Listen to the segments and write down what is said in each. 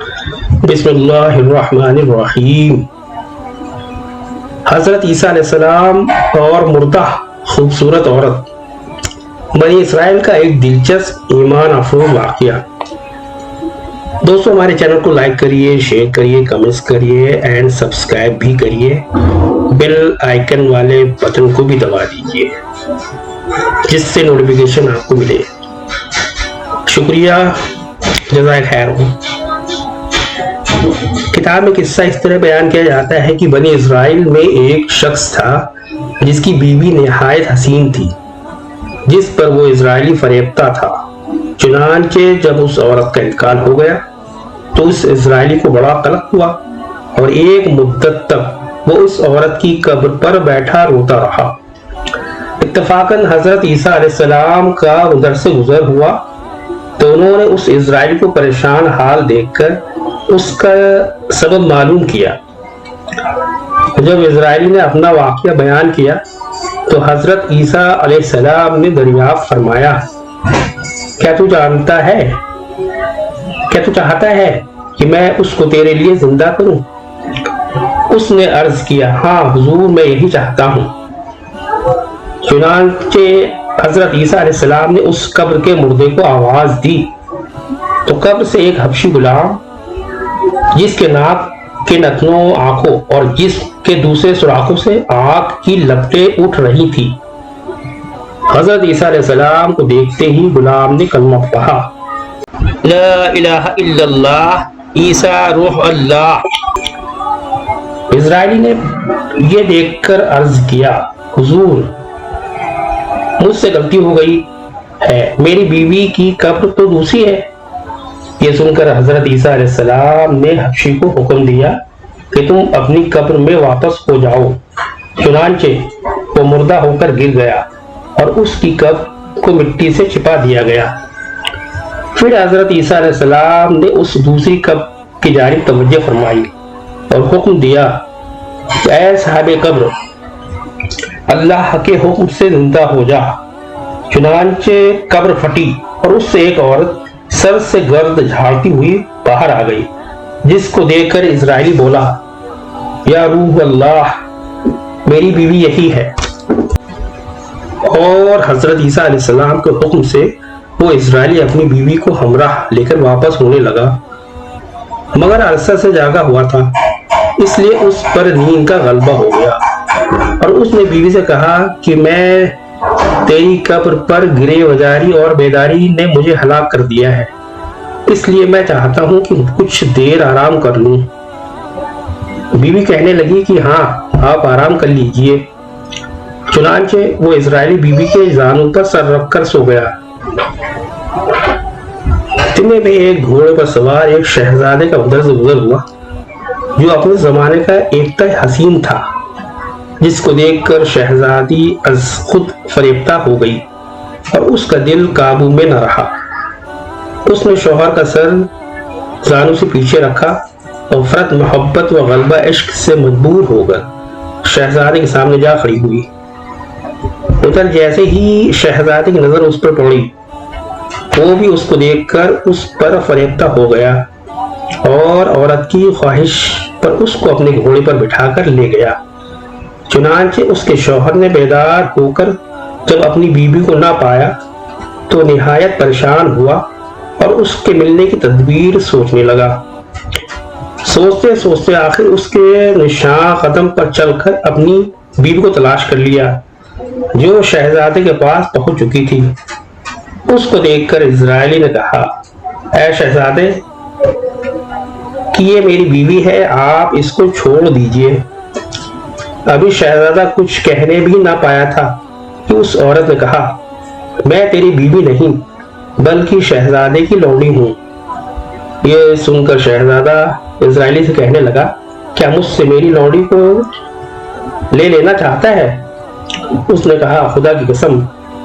بسم اللہ الرحمن الرحیم۔ حضرت عیسیٰ علیہ السلام اور مردہ خوبصورت عورت، بنی اسرائیل کا ایک دلچسپ ایمان افروز واقعہ۔ دوستو، ہمارے چینل کو لائک کریے، شیئر کریے، کمنٹس کریے اینڈ سبسکرائب بھی کریے۔ بیل آئیکن والے بٹن کو بھی دبا دیجیے جس سے نوٹیفیکیشن آپ کو ملے۔ شکریہ، جزائے خیر ہو۔ کتاب میں قصہ اس طرح بیان کیا جاتا ہے کہ بنی اسرائیل میں ایک شخص تھا جس کی بیوی نہایت حسین تھی، جس پر وہ اسرائیلی فریبتا تھا۔ چنانچہ جب اس عورت کا انتقال ہو گیا تو اس اسرائیلی کو بڑا قلق ہوا اور ایک مدت تک وہ اس عورت کی قبر پر بیٹھا روتا رہا۔ اتفاقاً حضرت عیسیٰ علیہ السلام کا ادھر سے گزر ہوا تو انہوں نے اس اسرائیلی کو پریشان حال دیکھ کر اس کا سبب معلوم کیا۔ جب اسرائیلی نے اپنا واقعہ بیان کیا تو حضرت عیسیٰ علیہ السلام نے دریافت فرمایا، کیا تو چاہتا ہے کہ میں اس کو تیرے لیے زندہ کروں؟ اس نے عرض کیا، ہاں حضور، میں یہی چاہتا ہوں۔ چنانچہ حضرت عیسیٰ علیہ السلام نے اس قبر کے مردے کو آواز دی تو قبر سے ایک حبشی غلام، جس کے ناک کے نتنوں، آنکھوں اور جسم کے دوسرے سوراخوں سے آگ کی لپٹیں اٹھ رہی تھی، حضرت عیسیٰ علیہ السلام کو دیکھتے ہی غلام نے کلمہ پڑھا، لا الہ الا اللہ عیسیٰ روح اللہ۔ اسرائیلی نے یہ دیکھ کر عرض کیا، حضور، مجھ سے غلطی ہو گئی ہے، میری بیوی کی قبر تو دوسری ہے۔ یہ سن کر حضرت عیسیٰ علیہ السلام نے حبشی کو حکم دیا کہ تم اپنی قبر میں واپس ہو جاؤ۔ چنانچہ وہ مردہ ہو کر گر گیا اور اس کی قبر کو مٹی سے چھپا دیا گیا۔ پھر حضرت عیسیٰ علیہ السلام نے اس دوسری قبر کی جانب توجہ فرمائی اور حکم دیا کہ اے صاحب قبر، اللہ کے حکم سے زندہ ہو جا۔ چنانچہ قبر پھٹی اور اس سے ایک عورت سر سے گرد جھاڑتی ہوئی باہر آ گئی، جس کو دیکھ کر اسرائیلی بولا، یا روح اللہ، میری بیوی یہی ہے۔ اور حضرت عیسیٰ علیہ السلام کے حکم سے وہ اسرائیلی اپنی بیوی کو ہمراہ لے کر واپس ہونے لگا، مگر عرصہ سے جاگا ہوا تھا، اس لیے اس پر نیند کا غلبہ ہو گیا اور اس نے بیوی سے کہا کہ میں تیری قبر پر گرے وجاری اور بیداری نے مجھے ہلاک کر دیا ہے، اس لیے میں چاہتا ہوں کہ کچھ دیر آرام کر لوں۔ بیوی کہنے لگی کہ ہاں، آپ آرام کر لیجئے۔ چنانچہ وہ اسرائیلی بیوی کے زانوں پر سر رکھ کر سو گیا۔ اتنے میں ایک گھوڑے پر سوار ایک شہزادے کا ادھر سے گزر ہوا جو اپنے زمانے کا ایک تہ حسین تھا، جس کو دیکھ کر شہزادی از خود فریبتا ہو گئی اور اس کا دل قابو میں نہ رہا۔ اس نے شوہر کا سر زانوں سے پیچھے رکھا اور فرط محبت و غلبہ عشق سے مجبور ہو کر شہزادے کے سامنے جا کھڑی ہوئی۔ ادھر جیسے ہی شہزادے کی نظر اس پر پڑی، وہ بھی اس کو دیکھ کر اس پر فریبتا ہو گیا اور عورت کی خواہش پر اس کو اپنے گھوڑے پر بٹھا کر لے گیا۔ چنانچہ اس کے شوہر نے بیدار ہو کر جب اپنی بیوی کو نہ پایا تو نہایت پریشان ہوا اور اس کے ملنے کی تدبیر سوچنے لگا۔ سوچتے سوچتے آخر اس کے نشان قدم پر چل کر اپنی بیوی کو تلاش کر لیا، جو شہزادے کے پاس پہنچ چکی تھی۔ اس کو دیکھ کر اسرائیلی نے کہا، اے شہزادے، کہ یہ میری بیوی ہے، آپ اس کو چھوڑ دیجئے۔ ابھی شہزادہ کچھ کہنے بھی نہ پایا تھا کہ اس عورت نے کہا، میں تیری بیوی نہیں بلکہ شہزادے کی لونڈی ہوں۔ یہ سن کر شہزادہ اسرائیلی سے کہنے لگا، کیا مجھ سے میری لونڈی کو لے لینا چاہتا ہے؟ اس نے کہا، خدا کی قسم،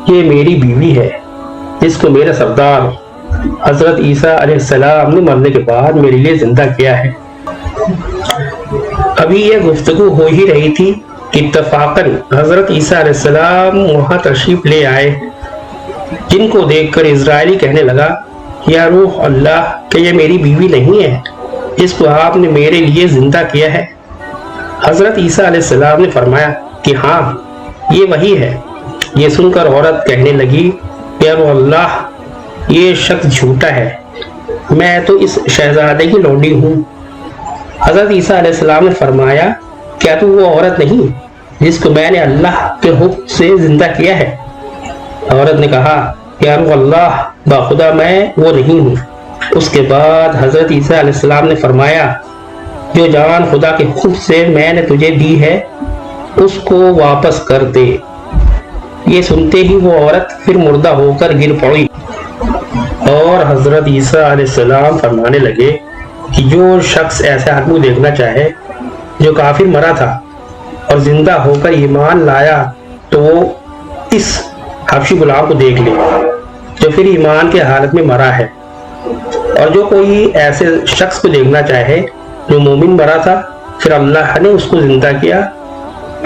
یہ میری بیوی ہے جس کو میرا سردار حضرت عیسیٰ علیہ السلام نے مرنے کے بعد میرے لیے زندہ کیا ہے۔ ابھی یہ گفتگو ہو ہی رہی تھی کہ اتفاقاً حضرت عیسیٰ علیہ السلام وہاں تشریف لے آئے، جن کو دیکھ کر اسرائیلی کہنے لگا، یا روح اللہ، کہ یہ میری بیوی نہیں ہے جس کو آپ نے میرے لیے زندہ کیا ہے؟ حضرت عیسیٰ علیہ السلام نے فرمایا کہ ہاں، یہ وہی ہے۔ یہ سن کر عورت کہنے لگی، یا اللہ، یہ شخص جھوٹا ہے، میں تو اس شہزادے کی لونڈی ہوں۔ حضرت عیسیٰ علیہ السلام نے فرمایا، کیا تو وہ عورت نہیں جس کو میں نے اللہ کے حکم سے زندہ کیا ہے؟ عورت نے کہا، یا اللہ، باخدا میں وہ نہیں ہوں۔ اس کے بعد حضرت عیسیٰ علیہ السلام نے فرمایا، جو جان خدا کے حکم سے میں نے تجھے دی ہے اس کو واپس کر دے۔ یہ سنتے ہی وہ عورت پھر مردہ ہو کر گر پڑی، اور حضرت عیسیٰ علیہ السلام فرمانے لگے کہ جو شخص ایسے آدمی دیکھنا چاہے جو کافر مرا تھا اور زندہ ہو کر ایمان لایا تو وہ اس حبشی غلام کو دیکھ لے جو پھر ایمان کے حالت میں مرا ہے، اور جو کوئی ایسے شخص کو دیکھنا چاہے جو مومن مرا تھا پھر اللہ نے اس کو زندہ کیا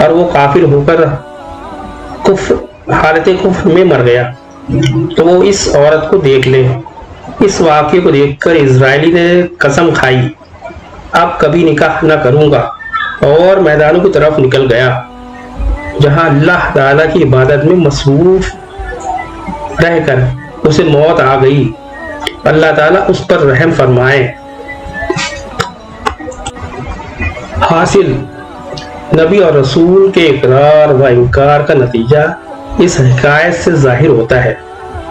اور وہ کافر ہو کر حالت کفر میں مر گیا تو وہ اس عورت کو دیکھ لے۔ اس واقعے کو دیکھ کر اسرائیلی نے قسم کھائی، اب کبھی نکاح نہ کروں گا، اور میدانوں کی طرف نکل گیا جہاں اللہ تعالیٰ کی عبادت میں مصروف رہ کر اسے موت آ گئی۔ اللہ تعالیٰ اس پر رحم فرمائے۔ حاصل، نبی اور رسول کے اقرار و انکار کا نتیجہ اس حکایت سے ظاہر ہوتا ہے،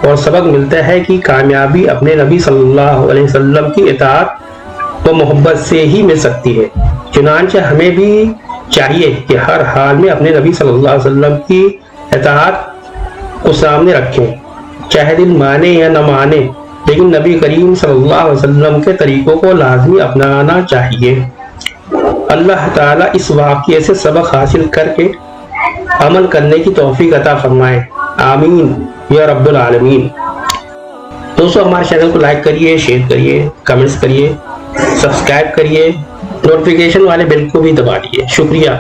اور سبق ملتا ہے کہ کامیابی اپنے نبی صلی اللہ علیہ وسلم کی اطاعت و محبت سے ہی مل سکتی ہے۔ چنانچہ ہمیں بھی چاہیے کہ ہر حال میں اپنے نبی صلی اللہ علیہ وسلم کی اطاعت کو سامنے رکھیں، چاہے دل مانے یا نہ مانے، لیکن نبی کریم صلی اللہ علیہ وسلم کے طریقوں کو لازمی اپنانا چاہیے۔ اللہ تعالیٰ اس واقعے سے سبق حاصل کر کے عمل کرنے کی توفیق عطا فرمائے، آمین یا رب العالمین۔ دوستو، ہمارے چینل کو لائک کریے، شیئر کریے، کمنٹس کریے، سبسکرائب کریے، نوٹیفیکیشن والے بیل کو بھی دبا دیجیے۔ شکریہ۔